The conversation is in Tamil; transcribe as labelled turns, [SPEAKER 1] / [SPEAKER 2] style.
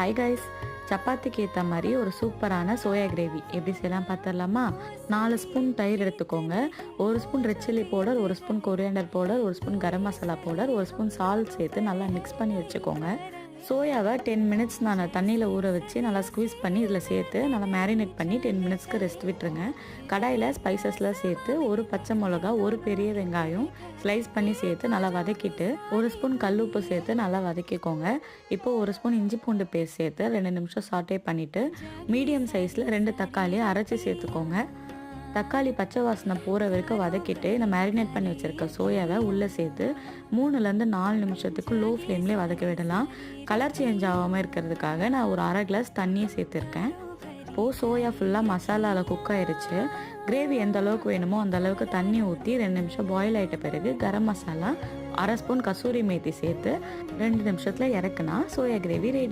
[SPEAKER 1] ஹாய் கைஸ், சப்பாத்திக்கு ஏற்ற மாதிரி ஒரு சூப்பரான சோயா கிரேவி எப்படி செய்யலாம் பார்த்துடலாமா? 4 ஸ்பூன் தயிர் எடுத்துக்கோங்க. 1 spoon red chilli powder, 1 spoon coriander powder, 1 spoon garam masala powder, 1 spoon salt சேர்த்து நல்லா மிக்ஸ் பண்ணி வச்சுக்கோங்க. சோயாவை 10 மினிட்ஸ் நான் தண்ணியில் ஊற வச்சு நல்லா ஸ்குவீஸ் பண்ணி இதில் சேர்த்து நல்லா மேரினேட் பண்ணி 10 மினிட்ஸ்க்கு ரெஸ்ட் விட்டுருங்க. கடாயில் ஸ்பைசஸ்லாம் சேர்த்து ஒரு பச்சை மிளகா, ஒரு பெரிய வெங்காயம் ஸ்லைஸ் பண்ணி சேர்த்து நல்லா வதக்கிட்டு 1 ஸ்பூன் கல் உப்பு சேர்த்து நல்லா வதக்கிக்கோங்க. இப்போ 1 ஸ்பூன் இஞ்சி பூண்டு பேஸ்ட் சேர்த்து 2 நிமிஷம் சாட்டே பண்ணிவிட்டு மீடியம் சைஸில் 2 தக்காளியை அரைச்சி சேர்த்துக்கோங்க. தக்காளி பச்சை வாசனை போகிற வரைக்கும் வதக்கிட்டு இந்த மேரினேட் பண்ணி வச்சுருக்க சோயாவை உள்ளே சேர்த்து 3லேருந்து 4 நிமிஷத்துக்கு லோ ஃப்ளேம்லேயே வதக்க விடலாம். கலர் சேஞ்ச் ஆகாமல் இருக்கிறதுக்காக நான் ஒரு அரை கிளாஸ் தண்ணியை சேர்த்துருக்கேன். இப்போது சோயா ஃபுல்லாக மசாலாவில் குக் ஆயிடுச்சு. கிரேவி எந்த அளவுக்கு வேணுமோ அந்த அளவுக்கு தண்ணி ஊற்றி 2 நிமிஷம் பாயில் ஆகிட்ட பிறகு கரம் மசாலா, அரை ஸ்பூன் கசூரி மேத்தி சேர்த்து 2 நிமிஷத்தில் இறக்குனா சோயா கிரேவி ரெடி.